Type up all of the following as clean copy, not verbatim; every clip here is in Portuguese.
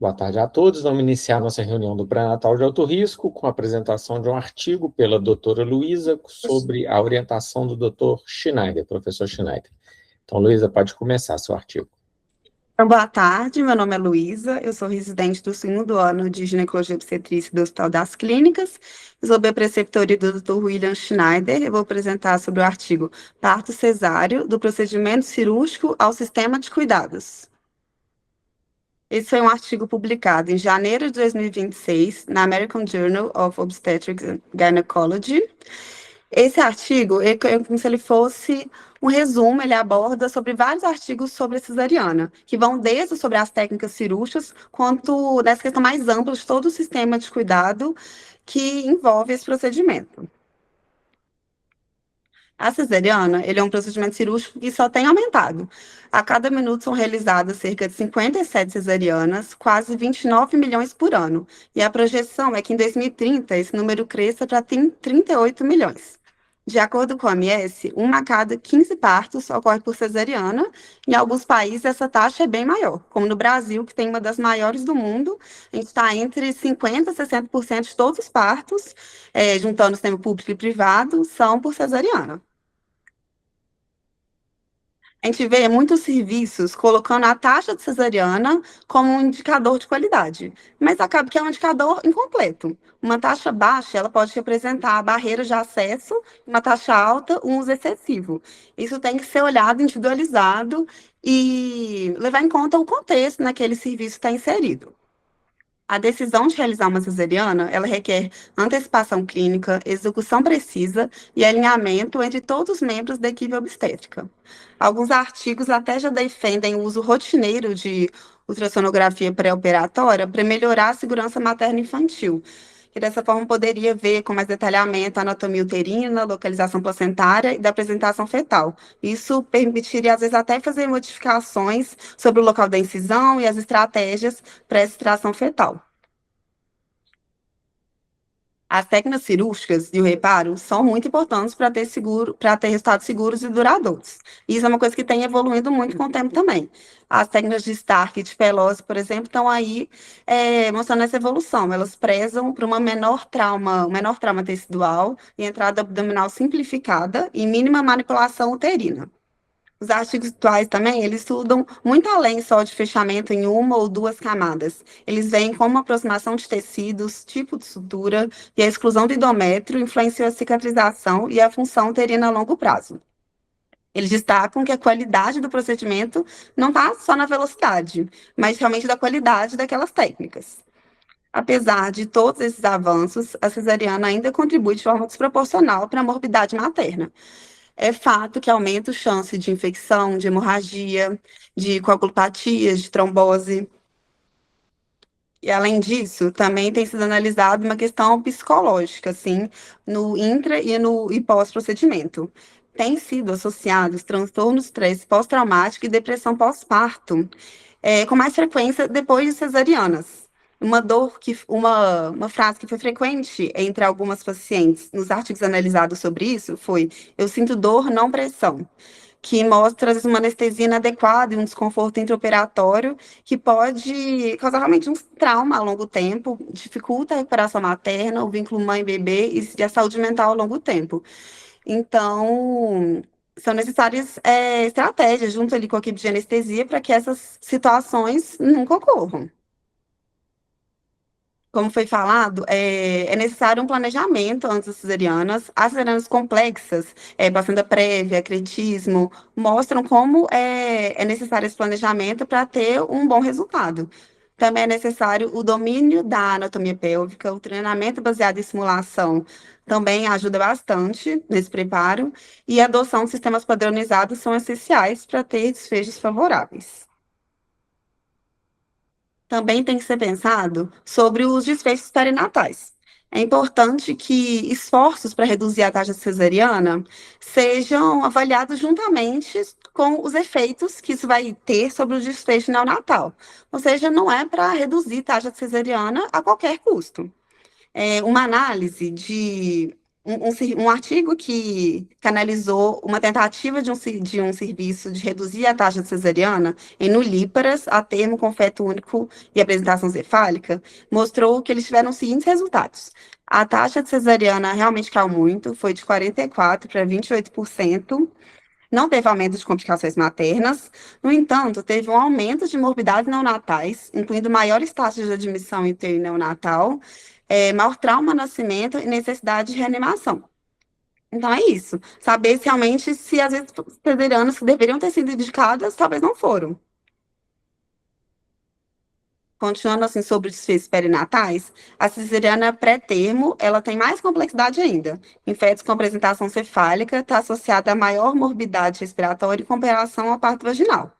Boa tarde a todos. Vamos iniciar nossa reunião do pré-natal de alto risco com a apresentação de um artigo pela doutora Luísa sobre a orientação do doutor Schneider, professor Schneider. Então, Luísa, pode começar seu artigo. Então, boa tarde, meu nome é Luísa, eu sou residente do segundo ano de Ginecologia e Obstetrícia do Hospital das Clínicas, sob a preceptoria do Dr. William Schneider. Eu vou apresentar sobre o artigo Parto Cesáreo, do procedimento cirúrgico ao sistema de cuidados. Esse foi um artigo publicado em janeiro de 2026 na American Journal of Obstetrics and Gynecology. Esse artigo é como se ele fosse um resumo, ele aborda sobre vários artigos sobre a cesariana, que vão desde sobre as técnicas cirúrgicas, quanto nessa questão mais ampla de todo o sistema de cuidado que envolve esse procedimento. A cesariana, ele é um procedimento cirúrgico que só tem aumentado. A cada minuto são realizadas cerca de 57 cesarianas, quase 29 milhões por ano. E a projeção é que em 2030 esse número cresça para 38 milhões. De acordo com a OMS, uma a cada 15 partos ocorre por cesariana. Em alguns países essa taxa é bem maior, como no Brasil, que tem uma das maiores do mundo. A gente está entre 50% e 60% de todos os partos, juntando o sistema público e privado, são por cesariana. A gente vê muitos serviços colocando a taxa de cesariana como um indicador de qualidade, mas acaba que é um indicador incompleto. Uma taxa baixa, ela pode representar a barreira de acesso, uma taxa alta, um uso excessivo. Isso tem que ser olhado, individualizado e levar em conta o contexto naquele serviço está inserido. A decisão de realizar uma cesariana, ela requer antecipação clínica, execução precisa e alinhamento entre todos os membros da equipe obstétrica. Alguns artigos até já defendem o uso rotineiro de ultrassonografia pré-operatória para melhorar a segurança materno-infantil, que dessa forma poderia ver com mais detalhamento a anatomia uterina, localização placentária e da apresentação fetal. Isso permitiria, às vezes, até fazer modificações sobre o local da incisão e as estratégias para essa extração fetal. As técnicas cirúrgicas e o reparo são muito importantes para ter resultados seguros e duradouros. Isso é uma coisa que tem evoluído muito com o tempo também. As técnicas de Stark e de Pelose, por exemplo, estão aí mostrando essa evolução. Elas prezam por um menor trauma tecidual e entrada abdominal simplificada e mínima manipulação uterina. Os artigos atuais também, eles estudam muito além só de fechamento em uma ou duas camadas. Eles veem como a aproximação de tecidos, tipo de sutura e a exclusão do endométrio influenciam a cicatrização e a função uterina a longo prazo. Eles destacam que a qualidade do procedimento não está só na velocidade, mas realmente da qualidade daquelas técnicas. Apesar de todos esses avanços, a cesariana ainda contribui de forma desproporcional para a morbidade materna. É fato que aumenta a chance de infecção, de hemorragia, de coagulopatias, de trombose. E, além disso, também tem sido analisada uma questão psicológica, assim, no intra e pós-procedimento. Tem sido associados transtornos de estresse pós-traumático e depressão pós-parto, com mais frequência depois de cesarianas. Uma frase que foi frequente entre algumas pacientes nos artigos analisados sobre isso foi: eu sinto dor, não pressão, que mostra às vezes, uma anestesia inadequada e um desconforto intraoperatório que pode causar realmente um trauma a longo tempo, dificulta a recuperação materna, o vínculo mãe-bebê e a saúde mental ao longo tempo. Então, são necessárias estratégias junto ali com a equipe de anestesia para que essas situações nunca ocorram. Como foi falado, é necessário um planejamento antes das cesarianas. As cesarianas complexas, placenta prévia, acretismo, mostram como é necessário esse planejamento para ter um bom resultado. Também é necessário o domínio da anatomia pélvica, o treinamento baseado em simulação também ajuda bastante nesse preparo, e a adoção de sistemas padronizados são essenciais para ter desfechos favoráveis. Também tem que ser pensado sobre os desfechos perinatais. É importante que esforços para reduzir a taxa cesariana sejam avaliados juntamente com os efeitos que isso vai ter sobre o desfecho neonatal. Ou seja, não é para reduzir taxa cesariana a qualquer custo. Uma análise de um artigo que analisou uma tentativa de um serviço de reduzir a taxa de cesariana em nulíparas a termo com feto único e apresentação cefálica, mostrou que eles tiveram os seguintes resultados. A taxa de cesariana realmente caiu muito, foi de 44% para 28%, não teve aumento de complicações maternas, no entanto, teve um aumento de morbidades neonatais, incluindo maiores taxas de admissão em UTI neonatal, maior trauma no nascimento e necessidade de reanimação. Então é isso. Saber se realmente se às vezes cesarianas que deveriam ter sido indicadas, talvez não foram. Continuando assim sobre os desfechos perinatais, a cesariana pré-termo, ela tem mais complexidade ainda. Em fetos com apresentação cefálica, está associada a maior morbidade respiratória em comparação ao parto vaginal.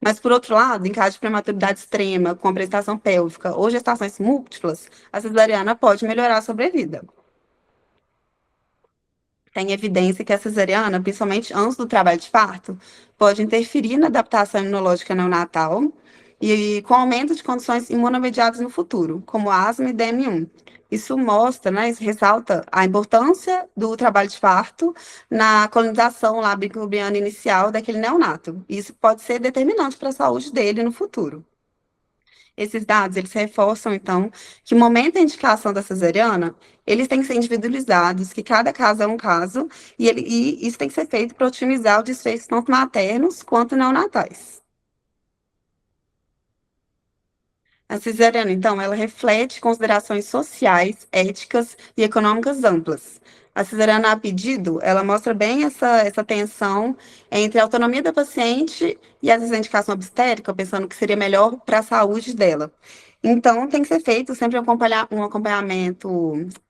Mas, por outro lado, em caso de prematuridade extrema, com apresentação pélvica ou gestações múltiplas, a cesariana pode melhorar a sobrevida. Tem evidência que a cesariana, principalmente antes do trabalho de parto, pode interferir na adaptação imunológica neonatal e com aumento de condições imunomediadas no futuro, como asma e DM1. Isso mostra, né, isso ressalta a importância do trabalho de parto na colonização lábico-microbiana inicial daquele neonato. Isso pode ser determinante para a saúde dele no futuro. Esses dados, eles reforçam, então, que o momento da indicação da cesariana, eles têm que ser individualizados, que cada caso é um caso, e isso tem que ser feito para otimizar o desfecho tanto maternos quanto neonatais. A cesariana, então, ela reflete considerações sociais, éticas e econômicas amplas. A cesariana a pedido, ela mostra bem essa tensão entre a autonomia da paciente e às vezes a indicação obstétrica, pensando que seria melhor para a saúde dela. Então, tem que ser feito sempre um acompanhamento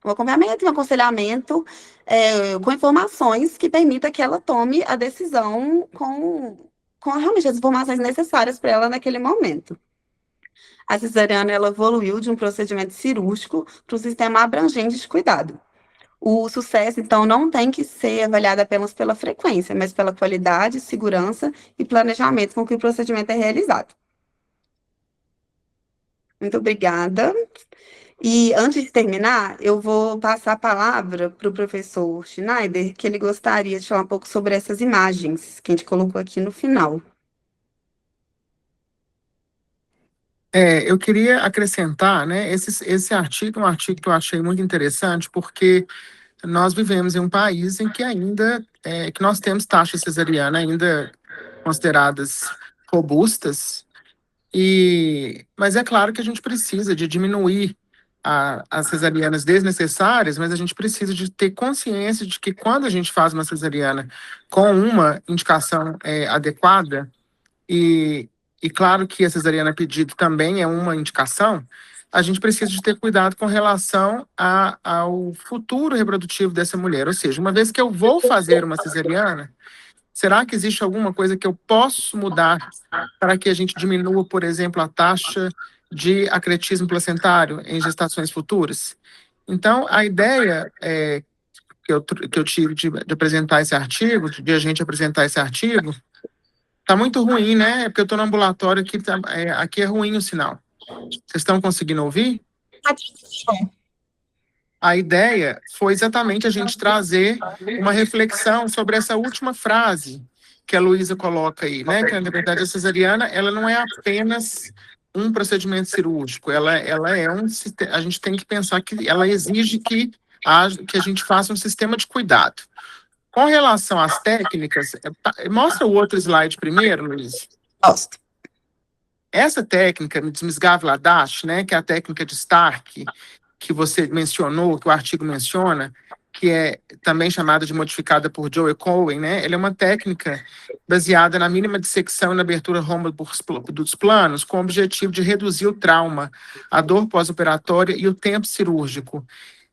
e um aconselhamento com informações que permita que ela tome a decisão com realmente as informações necessárias para ela naquele momento. A cesariana ela evoluiu de um procedimento cirúrgico para um sistema abrangente de cuidado. O sucesso, então, não tem que ser avaliado apenas pela frequência, mas pela qualidade, segurança e planejamento com que o procedimento é realizado. Muito obrigada. E antes de terminar, eu vou passar a palavra para o professor Schneider, que ele gostaria de falar um pouco sobre essas imagens que a gente colocou aqui no final. Eu queria acrescentar, né, esse artigo é um artigo que eu achei muito interessante, porque nós vivemos em um país em que ainda, que nós temos taxa cesariana ainda consideradas robustas, mas é claro que a gente precisa de diminuir as cesarianas desnecessárias, mas a gente precisa de ter consciência de que quando a gente faz uma cesariana com uma indicação adequada, e claro que a cesariana a pedido também é uma indicação, a gente precisa de ter cuidado com relação ao futuro reprodutivo dessa mulher. Ou seja, uma vez que eu vou fazer uma cesariana, será que existe alguma coisa que eu posso mudar para que a gente diminua, por exemplo, a taxa de acretismo placentário em gestações futuras? Então, a ideia que eu tive de apresentar esse artigo, de a gente apresentar esse artigo, tá muito ruim, né? É porque eu estou no ambulatório aqui, aqui é ruim o sinal. Vocês estão conseguindo ouvir? A ideia foi exatamente a gente trazer uma reflexão sobre essa última frase que a Luísa coloca aí, né? Que, na verdade, a cesariana, ela não é apenas um procedimento cirúrgico, ela é a gente tem que pensar que ela exige que a gente faça um sistema de cuidado. Com relação às técnicas, mostra o outro slide primeiro, Luiz. Gosto. Essa técnica, Misgavladash, né, que é a técnica de Stark, que você mencionou, que o artigo menciona, que é também chamada de modificada por Joe Cohen, né, ela é uma técnica baseada na mínima dissecção e na abertura rômbola dos planos, com o objetivo de reduzir o trauma, a dor pós-operatória e o tempo cirúrgico.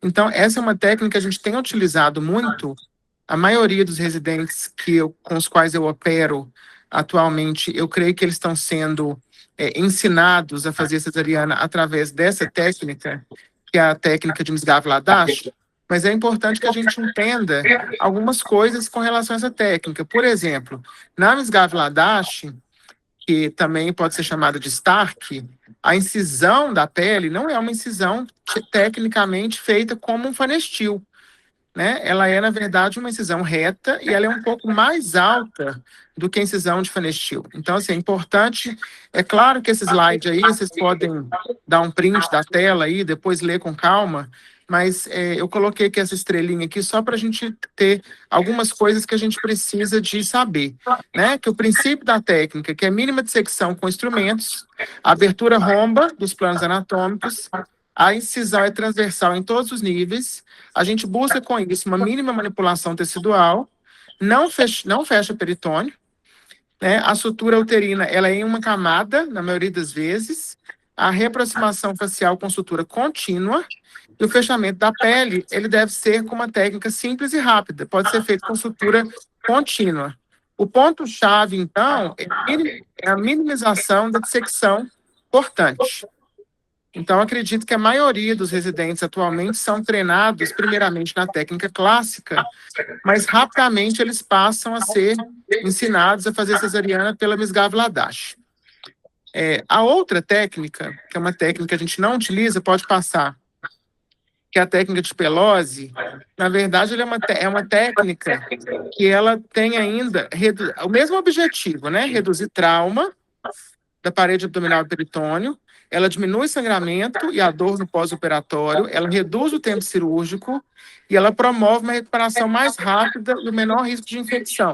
Então, essa é uma técnica que a gente tem utilizado muito. A maioria dos residentes com os quais eu opero atualmente, eu creio que eles estão sendo ensinados a fazer cesariana através dessa técnica, que é a técnica de Misgavladash, mas é importante que a gente entenda algumas coisas com relação a essa técnica. Por exemplo, na Misgavladash, que também pode ser chamada de Stark, a incisão da pele não é uma incisão tecnicamente feita como um fanestil. né, ela é, na verdade, uma incisão reta e ela é um pouco mais alta do que a incisão de fenestil. Então, assim, é importante, é claro que esse slide aí, vocês podem dar um print da tela aí, depois ler com calma, mas eu coloquei aqui essa estrelinha aqui só para a gente ter algumas coisas que a gente precisa de saber, né, que o princípio da técnica, que é mínima dissecção com instrumentos, a abertura romba dos planos anatômicos, a incisão é transversal em todos os níveis, a gente busca com isso uma mínima manipulação tecidual, não fecha peritônio, né? A sutura uterina ela é em uma camada, na maioria das vezes, a reaproximação facial com sutura contínua, e o fechamento da pele ele deve ser com uma técnica simples e rápida, pode ser feito com sutura contínua. O ponto-chave, então, é a minimização da dissecção cortante. Então, acredito que a maioria dos residentes atualmente são treinados, primeiramente, na técnica clássica, mas rapidamente eles passam a ser ensinados a fazer cesariana pela Miss Gavi Ladache. A outra técnica, que é uma técnica que a gente não utiliza, pode passar, que é a técnica de Pelosi. Na verdade, ela é uma técnica que ela tem ainda o mesmo objetivo, né? Reduzir trauma da parede abdominal do peritônio, ela diminui o sangramento e a dor no pós-operatório, ela reduz o tempo cirúrgico e ela promove uma recuperação mais rápida e o menor risco de infecção.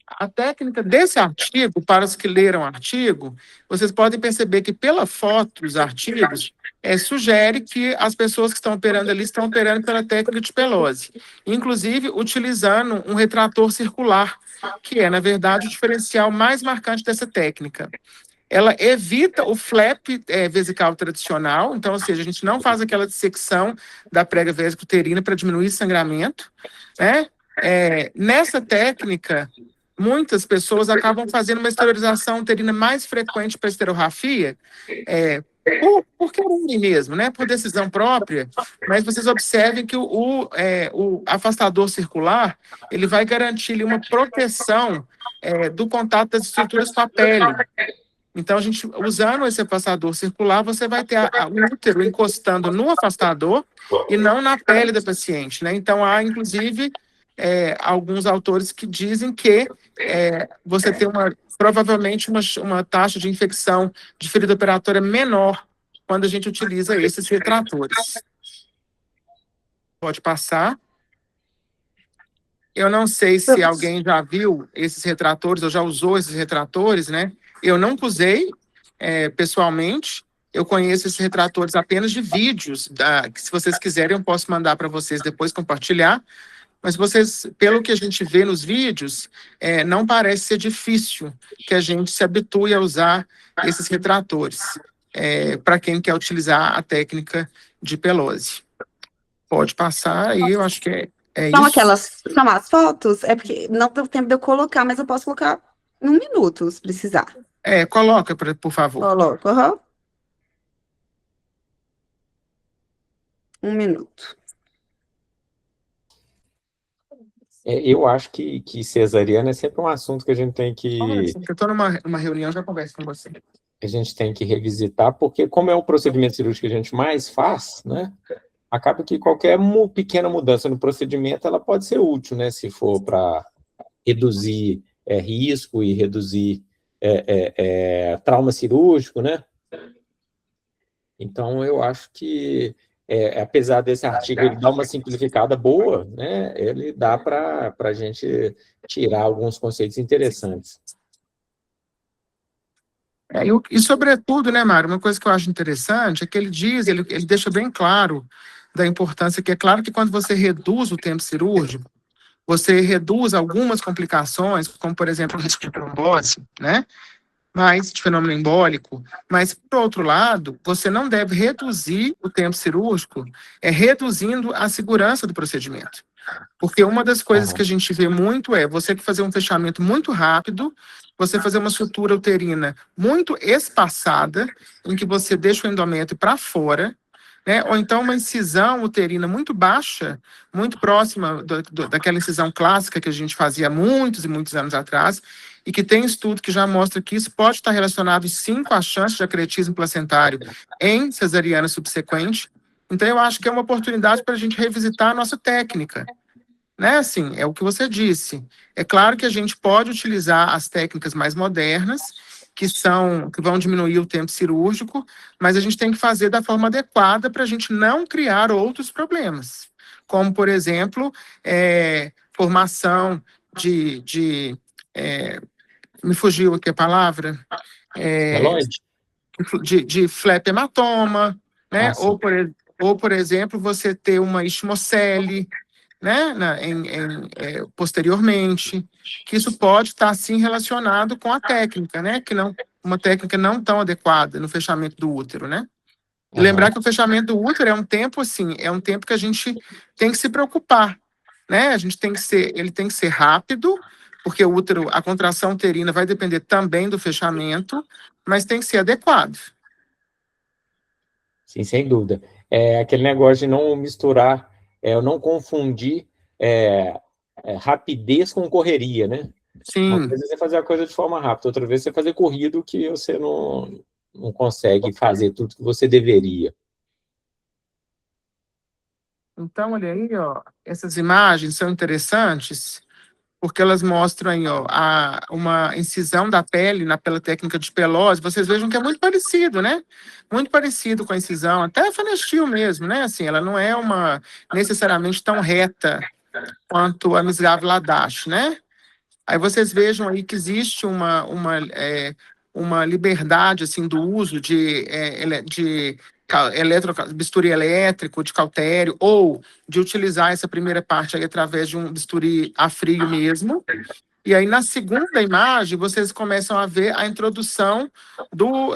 A técnica desse artigo, para os que leram o artigo, vocês podem perceber que pela foto dos artigos, sugere que as pessoas que estão operando ali estão operando pela técnica de Pelosi, inclusive utilizando um retrator circular, que é, na verdade, o diferencial mais marcante dessa técnica. Ela evita o flap vesical tradicional, então, ou seja, a gente não faz aquela dissecção da prega vésico-uterina para diminuir o sangramento, né? Nessa técnica, muitas pessoas acabam fazendo uma esterilização uterina mais frequente para esterografia, por querer mesmo, né? Por decisão própria, mas vocês observem que o afastador circular, ele vai garantir ali, uma proteção do contato das estruturas com a pele. Então, a gente, usando esse afastador circular, você vai ter o útero encostando no afastador e não na pele da paciente, né? Então, há, inclusive, alguns autores que dizem que você tem provavelmente uma taxa de infecção de ferida operatória menor quando a gente utiliza esses retratores. Pode passar. Eu não sei se alguém já viu esses retratores ou já usou esses retratores, né? Eu não usei pessoalmente, eu conheço esses retratores apenas de vídeos, que se vocês quiserem eu posso mandar para vocês depois compartilhar, mas vocês, pelo que a gente vê nos vídeos, não parece ser difícil que a gente se habitue a usar esses retratores, para quem quer utilizar a técnica de Pelosi. Pode passar aí, eu acho que é isso. São as fotos? É porque não deu tempo de eu colocar, mas eu posso colocar em 1 minuto, se precisar. Coloca, por favor. Coloco, uhum. 1 minuto. Eu acho que cesariana é sempre um assunto que a gente tem que... Eu estou numa reunião, já converso com você. A gente tem que revisitar, porque como é um procedimento cirúrgico que a gente mais faz, né? Acaba que qualquer pequena mudança no procedimento, ela pode ser útil, né? Se for para reduzir risco e reduzir trauma cirúrgico, né? Então, eu acho que, apesar desse artigo ele dar uma simplificada boa, né? Ele dá para a gente tirar alguns conceitos interessantes. E sobretudo, né, Mário, uma coisa que eu acho interessante é que ele deixa bem claro da importância que é claro que quando você reduz o tempo cirúrgico, você reduz algumas complicações, como, por exemplo, o risco de trombose, né? De fenômeno embólico, mas, por outro lado, você não deve reduzir o tempo cirúrgico, reduzindo a segurança do procedimento. Porque uma das coisas que a gente vê muito você fazer um fechamento muito rápido, você fazer uma sutura uterina muito espaçada, em que você deixa o endométrio para fora, né? Ou então uma incisão uterina muito baixa, muito próxima daquela incisão clássica que a gente fazia muitos e muitos anos atrás, e que tem estudo que já mostra que isso pode estar relacionado, sim, com a chance de acretismo placentário em cesariana subsequente. Então, eu acho que é uma oportunidade para a gente revisitar a nossa técnica, né? Assim, é o que você disse. É claro que a gente pode utilizar as técnicas mais modernas, que vão diminuir o tempo cirúrgico, mas a gente tem que fazer da forma adequada para a gente não criar outros problemas, como, por exemplo, formação me fugiu aqui a palavra, é, Queloide? de flap hematoma, né? Ah, sim. Ou, por exemplo, você ter uma istimocele, né? Posteriormente, que isso pode estar, sim, relacionado com a técnica, né? Uma técnica não tão adequada no fechamento do útero, né? E Aham. lembrar que o fechamento do útero é um tempo, assim, é um tempo que a gente tem que se preocupar, né? Ele tem que ser rápido, porque o útero, a contração uterina vai depender também do fechamento, mas tem que ser adequado. Sim, sem dúvida. É aquele negócio de não misturar, não confundir é, rapidez com correria, né? Uma Sim. coisa é você fazer a coisa de forma rápida, outra vez é você fazer corrido que você não consegue fazer tudo que você deveria. Então, olha aí, ó, essas imagens são interessantes, porque elas mostram aí, ó, uma incisão da pele pela técnica de Pelosi. Vocês vejam que é muito parecido, né? Muito parecido com a incisão, até a Fenestil mesmo, né? Assim, ela não é necessariamente tão reta quanto a Misgav Ladash, né? Aí vocês vejam aí que existe uma liberdade, assim, do uso de bisturi elétrico, de cautério, ou de utilizar essa primeira parte aí através de um bisturi a frio mesmo. E aí, na segunda imagem, vocês começam a ver a introdução do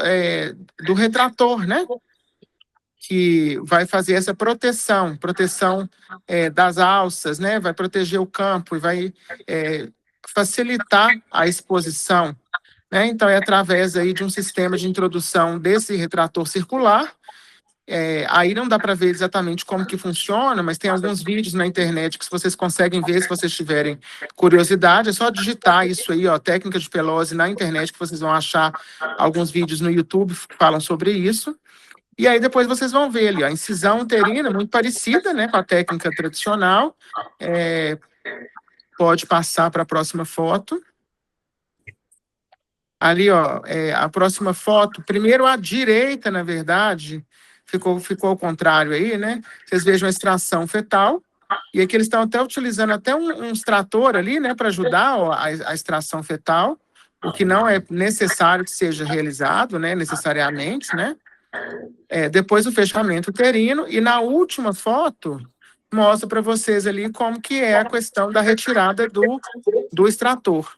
retrator, né? Que vai fazer essa proteção das alças, né? Vai proteger o campo e vai facilitar a exposição, né? Então, é através aí de um sistema de introdução desse retrator circular. Aí não dá para ver exatamente como que funciona, mas tem alguns vídeos na internet que vocês conseguem ver se vocês tiverem curiosidade. É só digitar isso aí, ó, técnica de Pelosi na internet, que vocês vão achar alguns vídeos no YouTube que falam sobre isso. E aí depois vocês vão ver ali, ó, a incisão uterina, muito parecida, né, com a técnica tradicional. Pode passar para a próxima foto. Ali, ó, a próxima foto, primeiro à direita, na verdade, ficou ao contrário aí, né? Vocês vejam a extração fetal, e aqui eles estão até utilizando até um extrator ali, né, para ajudar ó, a extração fetal, o que não é necessário que seja realizado, né, necessariamente, né? Depois o fechamento uterino, e na última foto, mostra para vocês ali como que é a questão da retirada do extrator.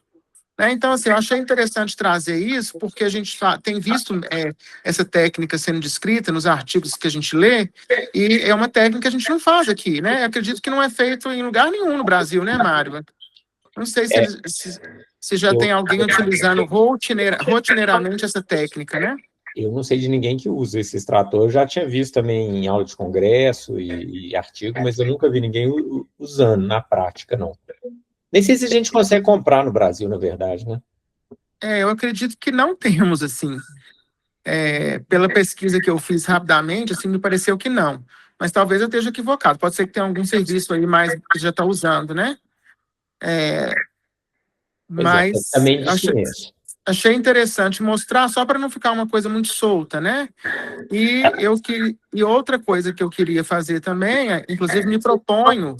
Então, assim, eu achei interessante trazer isso, porque a gente tem visto essa técnica sendo descrita nos artigos que a gente lê, e é uma técnica que a gente não faz aqui, né? Eu acredito que não é feito em lugar nenhum no Brasil, né, Mário? Não sei se já tem alguém utilizando rotineiramente essa técnica, né? Eu não sei de ninguém que usa esse extrator. Eu já tinha visto também em aula de congresso e artigo, mas eu nunca vi ninguém usando na prática, não. Nem sei se a gente consegue comprar no Brasil, na verdade, né? Eu acredito que não temos, assim. Pela pesquisa que eu fiz rapidamente, assim, me pareceu que não. Mas talvez eu esteja equivocado. Pode ser que tenha algum serviço aí mais que já está usando, né? Pois é, Mas também desconheço. achei interessante mostrar, só para não ficar uma coisa muito solta, né? E outra coisa que eu queria fazer também, inclusive me proponho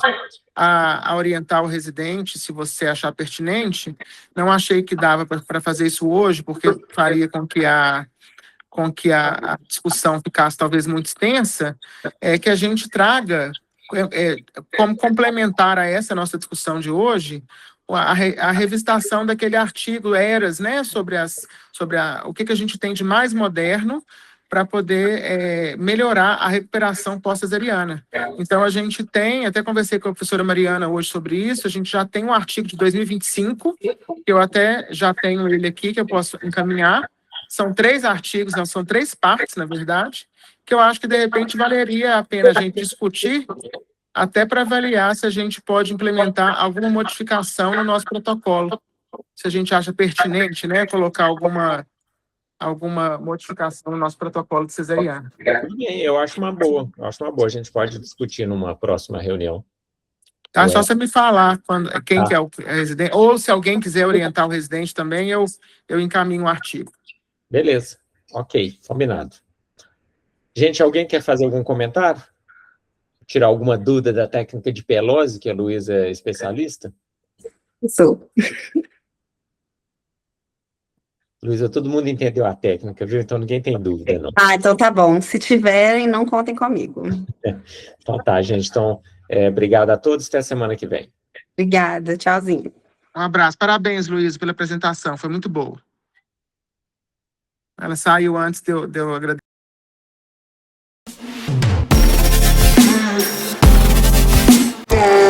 a orientar o residente, se você achar pertinente. Não achei que dava para fazer isso hoje, porque faria com que a discussão ficasse talvez muito extensa, que a gente traga, como complementar a essa nossa discussão de hoje, a revistação daquele artigo Eras, né, sobre o que a gente tem de mais moderno para poder melhorar a recuperação pós-cesariana. Então, a gente tem, até conversei com a professora Mariana hoje sobre isso, a gente já tem um artigo de 2025, que eu até já tenho ele aqui, que eu posso encaminhar. São 3 artigos, não, são 3 partes, na verdade, que eu acho que, de repente, valeria a pena a gente discutir, até para avaliar se a gente pode implementar alguma modificação no nosso protocolo. Se a gente acha pertinente, né, colocar alguma modificação no nosso protocolo de cesariana. Tudo bem, eu acho uma boa. A gente pode discutir numa próxima reunião. Tá? Só você me falar quem que é o residente, ou se alguém quiser orientar o residente também, eu encaminho o artigo. Beleza, ok, combinado. Gente, alguém quer fazer algum comentário? Tirar alguma dúvida da técnica de Pelose, que a Luísa é especialista? Sou. Luísa, todo mundo entendeu a técnica, viu? Então ninguém tem dúvida, não. Então tá bom. Se tiverem, não contem comigo. Então tá, gente. Então, obrigado a todos. Até a semana que vem. Obrigada. Tchauzinho. Um abraço. Parabéns, Luísa, pela apresentação. Foi muito boa. Ela saiu antes de eu agradecer. Yeah.